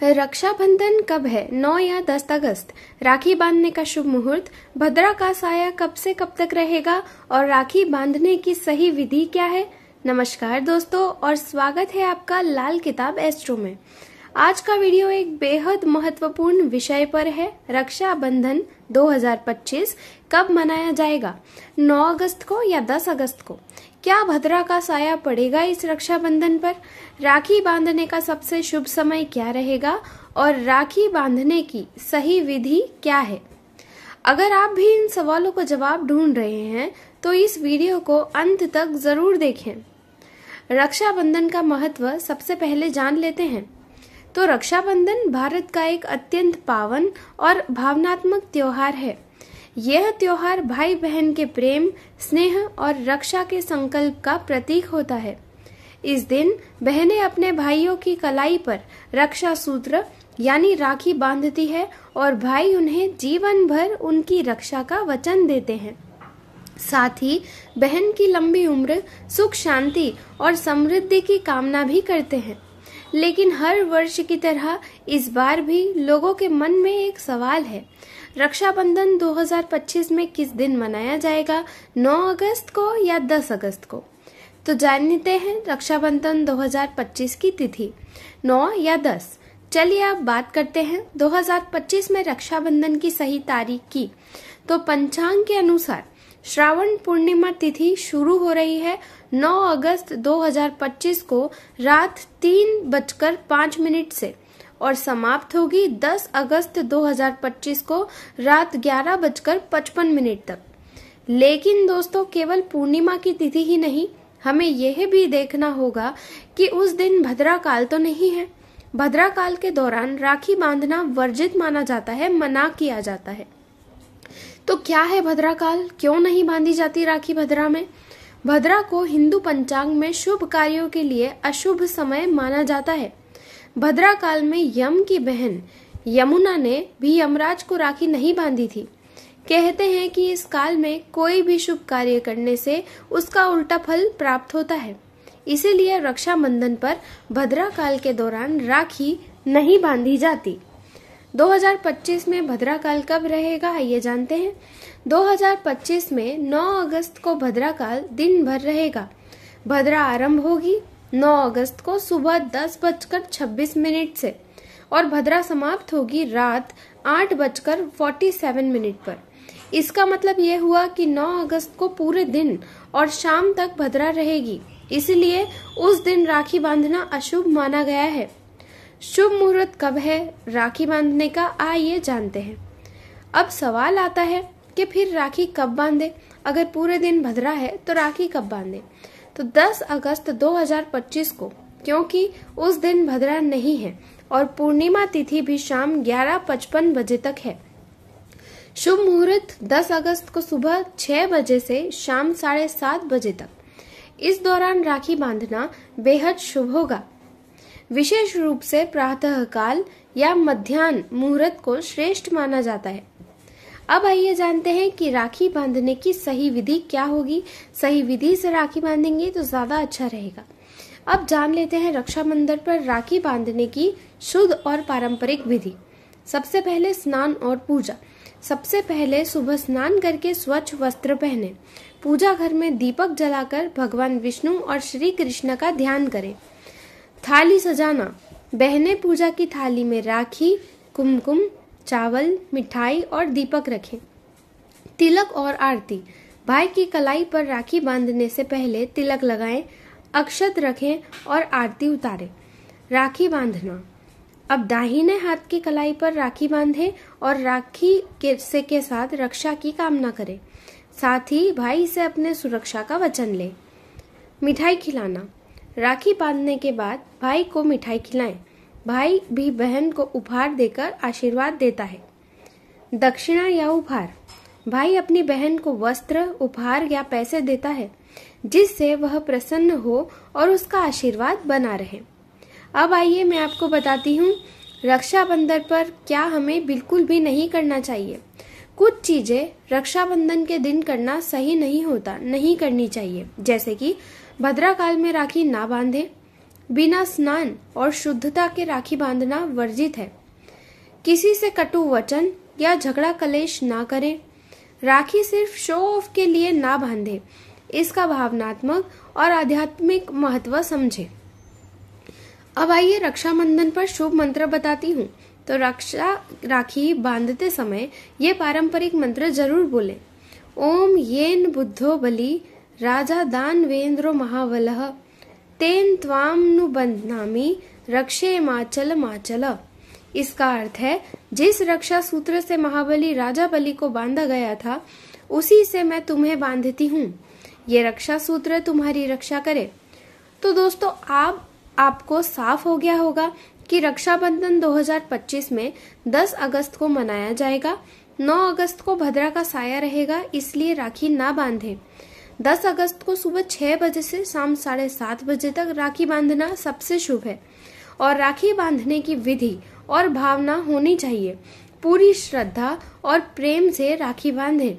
रक्षाबंधन कब है? 9 या 10 अगस्त। राखी बांधने का शुभ मुहूर्त, भद्रा का साया कब से कब तक रहेगा और राखी बांधने की सही विधि क्या है? नमस्कार दोस्तों और स्वागत है आपका लाल किताब एस्ट्रो में। आज का वीडियो एक बेहद महत्वपूर्ण विषय पर है। रक्षाबंधन 2025 कब मनाया जाएगा? 9 अगस्त को या 10 अगस्त को? क्या भद्रा का साया पड़ेगा इस रक्षाबंधन पर? राखी बांधने का सबसे शुभ समय क्या रहेगा और राखी बांधने की सही विधि क्या है? अगर आप भी इन सवालों को जवाब ढूंढ रहे हैं तो इस वीडियो को अंत तक जरूर देखें। रक्षाबंधन का महत्व सबसे पहले जान लेते हैं। तो रक्षाबंधन भारत का एक अत्यंत पावन और भावनात्मक त्योहार है। यह त्योहार भाई बहन के प्रेम, स्नेह और रक्षा के संकल्प का प्रतीक होता है। इस दिन बहनें अपने भाइयों की कलाई पर रक्षा सूत्र यानी राखी बांधती है और भाई उन्हें जीवन भर उनकी रक्षा का वचन देते हैं। साथ ही बहन की लंबी उम्र, सुख शांति और समृद्धि की कामना भी करते हैं। लेकिन हर वर्ष की तरह इस बार भी लोगों के मन में एक सवाल है, रक्षाबंधन 2025 में किस दिन मनाया जाएगा? 9 अगस्त को या 10 अगस्त को? तो जानते हैं रक्षाबंधन 2025 की तिथि 9 या 10। चलिए अब बात करते हैं 2025 में रक्षाबंधन की सही तारीख की। तो पंचांग के अनुसार श्रावण पूर्णिमा तिथि शुरू हो रही है 9 अगस्त 2025 को रात 3:05 से और समाप्त होगी 10 अगस्त 2025 को रात 11:55 तक। लेकिन दोस्तों, केवल पूर्णिमा की तिथि ही नहीं, हमें यह भी देखना होगा कि उस दिन भद्रा काल तो नहीं है। भद्रा काल के दौरान राखी बांधना वर्जित माना जाता है, मना किया जाता है। तो क्या है भद्रा काल? क्यों नहीं बांधी जाती राखी भद्रा में? भद्रा को हिंदू पंचांग में शुभ कार्यों के लिए अशुभ समय माना जाता है। भद्रा काल में यम की बहन यमुना ने भी यमराज को राखी नहीं बांधी थी। कहते हैं कि इस काल में कोई भी शुभ कार्य करने से उसका उल्टा फल प्राप्त होता है। इसीलिए रक्षाबंधन पर भद्रा काल के दौरान राखी नहीं बांधी जाती। 2025 में भद्रा काल कब रहेगा आइए जानते हैं। 2025 में 9 अगस्त को भद्रा काल दिन भर रहेगा। भद्रा आरंभ होगी 9 अगस्त को सुबह 10:26 से और भद्रा समाप्त होगी रात 8:47 पर। इसका मतलब यह हुआ कि 9 अगस्त को पूरे दिन और शाम तक भद्रा रहेगी। इसलिए उस दिन राखी बांधना अशुभ माना गया है। शुभ मुहूर्त कब है राखी बांधने का आइए जानते हैं। अब सवाल आता है कि फिर राखी कब बांधे? अगर पूरे दिन भद्रा है तो राखी कब बांधे? तो 10 अगस्त 2025 को, क्योंकि उस दिन भद्रा नहीं है और पूर्णिमा तिथि भी शाम 11:55 तक है। शुभ मुहूर्त 10 अगस्त को सुबह 6 बजे से शाम 7:30 बजे तक। इस दौरान राखी बांधना बेहद शुभ होगा। विशेष रूप से प्रातः काल या मध्याह्न मुहूर्त को श्रेष्ठ माना जाता है। अब आइए जानते हैं कि राखी बांधने की सही विधि क्या होगी। सही विधि से राखी बांधेंगे तो ज्यादा अच्छा रहेगा। अब जान लेते हैं रक्षाबंधन पर राखी बांधने की शुद्ध और पारंपरिक विधि। सबसे पहले स्नान और पूजा। सबसे पहले सुबह स्नान करके स्वच्छ वस्त्र पहने। पूजा घर में दीपक जलाकर भगवान विष्णु और श्री कृष्ण का ध्यान करें। थाली सजाना। बहनें पूजा की थाली में राखी, कुमकुम, चावल, मिठाई और दीपक रखें। तिलक और आरती। भाई की कलाई पर राखी बांधने से पहले तिलक लगाएं, अक्षत रखें और आरती उतारें। राखी बांधना। अब दाहिने हाथ की कलाई पर राखी बांधें और राखी के साथ रक्षा की कामना करें। साथ ही भाई से अपने सुरक्षा का वचन लें। मिठाई खिलाना। राखी बांधने के बाद भाई को मिठाई खिलाएं। भाई भी बहन को उपहार देकर आशीर्वाद देता है। दक्षिणा या उपहार। भाई अपनी बहन को वस्त्र, उपहार या पैसे देता है जिससे वह प्रसन्न हो और उसका आशीर्वाद बना रहे। अब आइए मैं आपको बताती हूँ रक्षाबंधन पर क्या हमें बिल्कुल भी नहीं करना चाहिए। कुछ चीजें रक्षाबंधन के दिन करना सही नहीं होता, नहीं करनी चाहिए। जैसे कि भद्रा काल में राखी ना बांधे, बिना स्नान और शुद्धता के राखी बांधना वर्जित है। किसी से कटु वचन या झगड़ा कलेश ना करें। राखी सिर्फ शो ऑफ के लिए ना बांधे, इसका भावनात्मक और आध्यात्मिक महत्व समझे। अब आइए रक्षाबंधन पर शुभ मंत्र बताती हूँ। तो राखी बांधते समय ये पारंपरिक मंत्र जरूर बोलें। ओम येन बुद्धो बलि राजा दानवेंद्रो महाबलः तेन त्वाम नु बंधनामि रक्षे माचल माचल। इसका अर्थ है, जिस रक्षा सूत्र से महाबली राजा बलि को बांधा गया था, उसी से मैं तुम्हें बांधती हूँ। ये रक्षा सूत्र तुम्हारी रक्षा करे। तो दोस्तों, आपको साफ हो गया होगा कि रक्षाबंधन 2025 में 10 अगस्त को मनाया जाएगा। 9 अगस्त को भद्रा का साया रहेगा, इसलिए राखी ना बांधे। 10 अगस्त को सुबह 6 बजे से शाम 7:30 बजे तक राखी बांधना सबसे शुभ है। और राखी बांधने की विधि और भावना होनी चाहिए। पूरी श्रद्धा और प्रेम से राखी बांधें।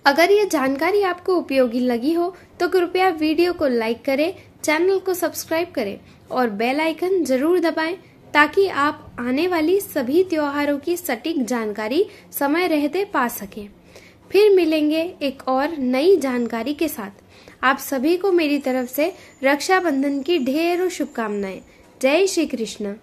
अगर ये जानकारी आपको उपयोगी लगी हो तो कृपया वीडियो को लाइक करें, चैनल को सब्सक्राइब करें और बेल आइकन जरूर दबाएं, ताकि आप आने वाली सभी त्योहारों की सटीक जानकारी समय रहते पा सकें। फिर मिलेंगे एक और नई जानकारी के साथ। आप सभी को मेरी तरफ से रक्षाबंधन की ढेरों शुभकामनाएं। जय श्री कृष्ण।